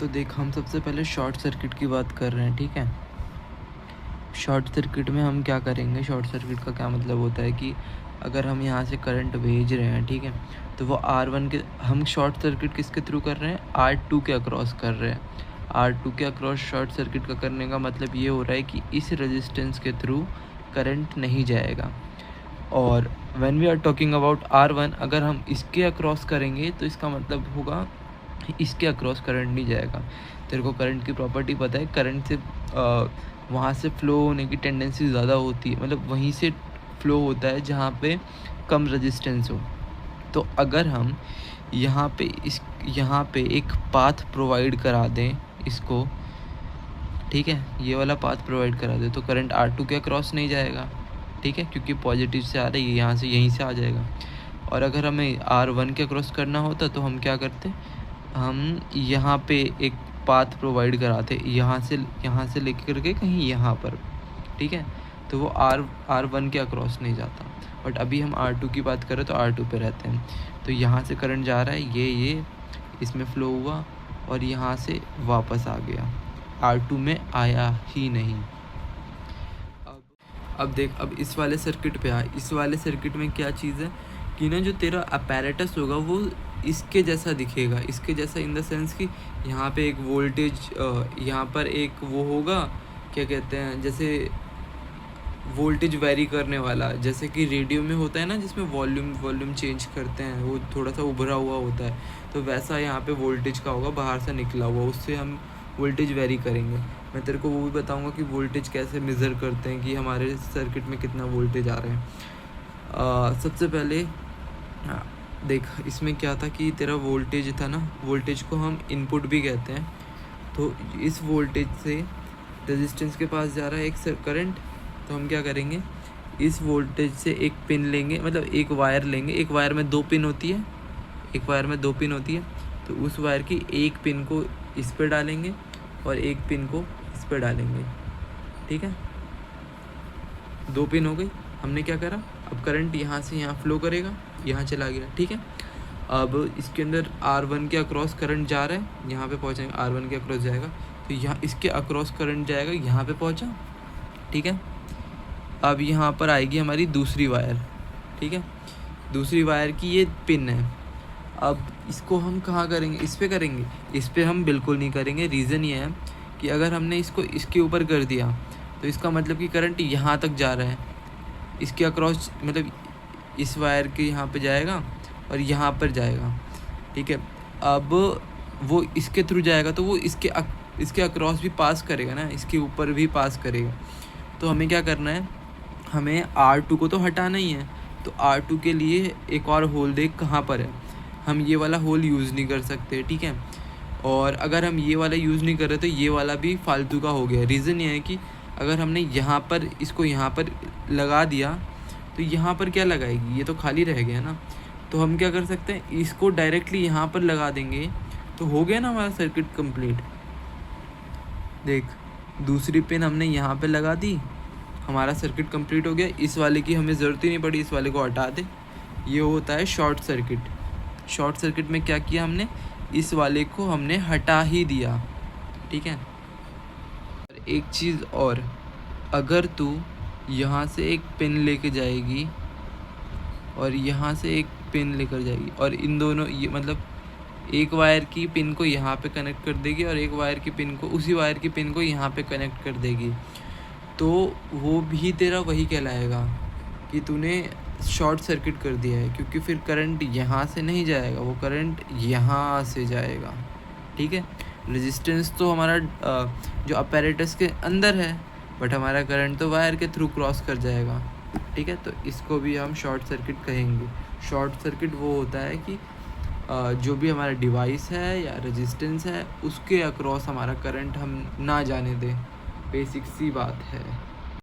तो देख, हम सबसे पहले शॉर्ट सर्किट की बात कर रहे हैं, ठीक है। शॉर्ट सर्किट में हम क्या करेंगे, शॉर्ट सर्किट का क्या मतलब होता है कि अगर हम यहाँ से करंट भेज रहे हैं, ठीक है, तो वो R1 के, हम शॉर्ट सर्किट किसके थ्रू कर रहे हैं, R2 के अक्रॉस कर रहे हैं। R2 के अक्रॉस शॉर्ट सर्किट का करने का मतलब ये हो रहा है कि इस रेजिस्टेंस के थ्रू करंट नहीं जाएगा। और when we are talking about R1, अगर हम इसके अक्रॉस करेंगे तो इसका मतलब होगा इसके अक्रॉस करंट नहीं जाएगा। तेरे को करंट की प्रॉपर्टी पता है, करंट से वहाँ से फ़्लो होने की टेंडेंसी ज़्यादा होती है, मतलब वहीं से फ़्लो होता है जहाँ पे कम रेजिस्टेंस हो। तो अगर हम यहाँ पे एक पाथ प्रोवाइड करा दें इसको, ठीक है, ये वाला पाथ प्रोवाइड करा दें, तो करंट R2 के अक्रॉस नहीं जाएगा, ठीक है, क्योंकि पॉजिटिव से आ रही है, यहाँ से यहीं से आ जाएगा। और अगर हमें R1 के अक्रॉस करना होता तो हम क्या करते, हम यहाँ पे एक पाथ प्रोवाइड कराते, यहाँ से लेकर के कहीं यहाँ पर, ठीक है, तो वो R1 के अक्रॉस नहीं जाता। बट अभी हम R2 की बात करें तो R2 पे रहते हैं। तो यहाँ से करंट जा रहा है, ये इसमें फ़्लो हुआ और यहाँ से वापस आ गया, R2 में आया ही नहीं। अब देख, अब इस वाले सर्किट पे आ, इस वाले सर्किट में क्या चीज़ है कि ना, जो तेरा अपैरेटस होगा वो इसके जैसा दिखेगा। इसके जैसा इन द सेंस कि यहाँ पे एक वोल्टेज, यहाँ पर एक वो होगा, क्या कहते हैं, जैसे वोल्टेज वेरी करने वाला, जैसे कि रेडियो में होता है ना, जिसमें वॉल्यूम चेंज करते हैं, वो थोड़ा सा उभरा हुआ होता है, तो वैसा यहाँ पे वोल्टेज का होगा, बाहर से निकला हुआ, उससे हम वोल्टेज वेरी करेंगे। मैं तेरे को वो भी बताऊंगा कि वोल्टेज कैसे मेज़र करते हैं, कि हमारे सर्किट में कितना वोल्टेज आ रहा है। सबसे पहले देख, इसमें क्या था कि तेरा वोल्टेज था ना, वोल्टेज को हम इनपुट भी कहते हैं। तो इस वोल्टेज से रेजिस्टेंस के पास जा रहा है एक करंट, तो हम क्या करेंगे, इस वोल्टेज से एक पिन लेंगे, मतलब एक वायर लेंगे, एक वायर में दो पिन होती है, तो उस वायर की एक पिन को इस पे डालेंगे और एक पिन को इस पे डालेंगे, ठीक है, दो पिन हो गई। हमने क्या करा, अब करंट यहाँ से यहाँ फ़्लो करेगा, यहाँ चला गया, ठीक है। अब इसके अंदर R1 के अक्रॉस करंट जा रहा है, यहाँ पे पहुँचेंगे, R1 के अक्रॉस जाएगा, तो यहाँ इसके अक्रॉस करंट जाएगा, यहाँ पे पहुँचा, ठीक है। अब यहाँ पर आएगी हमारी दूसरी वायर, ठीक है, दूसरी वायर की ये पिन है। अब इसको हम कहाँ करेंगे, इस पे करेंगे, इस पे हम बिल्कुल नहीं करेंगे। रीज़न ये है कि अगर हमने इसको इसके ऊपर कर दिया तो इसका मतलब कि करंट यहाँ तक जा रहा है, इसके अक्रॉस, मतलब इस वायर के यहाँ पे जाएगा और यहाँ पर जाएगा, ठीक है। अब वो इसके थ्रू जाएगा तो वो इसके अक्रॉस भी पास करेगा ना, इसके ऊपर भी पास करेगा। तो हमें क्या करना है, हमें R2 को तो हटाना ही है। तो R2 के लिए एक और होल देख कहाँ पर है, हम ये वाला होल यूज़ नहीं कर सकते, ठीक है। और अगर हम ये वाला यूज़ नहीं कर रहे तो ये वाला भी फालतू का हो गया। रीज़न ये है कि अगर हमने यहाँ पर इसको यहाँ पर लगा दिया तो यहाँ पर क्या लगाएगी, ये तो खाली रह गया ना। तो हम क्या कर सकते हैं, इसको डायरेक्टली यहाँ पर लगा देंगे, तो हो गया ना हमारा सर्किट कंप्लीट। देख, दूसरी पिन हमने यहाँ पे लगा दी, हमारा सर्किट कंप्लीट हो गया। इस वाले की हमें ज़रूरत ही नहीं पड़ी, इस वाले को हटा दे। ये होता है शॉर्ट सर्किट। शॉर्ट सर्किट में क्या किया हमने, इस वाले को हमने हटा ही दिया, ठीक है। एक चीज़ और, अगर तू यहाँ से एक पिन लेके जाएगी और यहाँ से एक पिन लेकर जाएगी और इन दोनों, ये मतलब एक वायर की पिन को यहाँ पे कनेक्ट कर देगी और एक वायर की पिन को, उसी वायर की पिन को यहाँ पे कनेक्ट कर देगी, तो वो भी तेरा वही कहलाएगा कि तूने शॉर्ट सर्किट कर दिया है, क्योंकि फिर करंट यहाँ से नहीं जाएगा, वो करंट यहाँ से जाएगा, ठीक है। रेजिस्टेंस तो हमारा जो अपैरेटस के अंदर है, बट हमारा करंट तो वायर के थ्रू क्रॉस कर जाएगा, ठीक है। तो इसको भी हम शॉर्ट सर्किट कहेंगे। शॉर्ट सर्किट वो होता है कि जो भी हमारा डिवाइस है या रेजिस्टेंस है, उसके अक्रॉस हमारा करंट हम ना जाने दें। बेसिक सी बात है।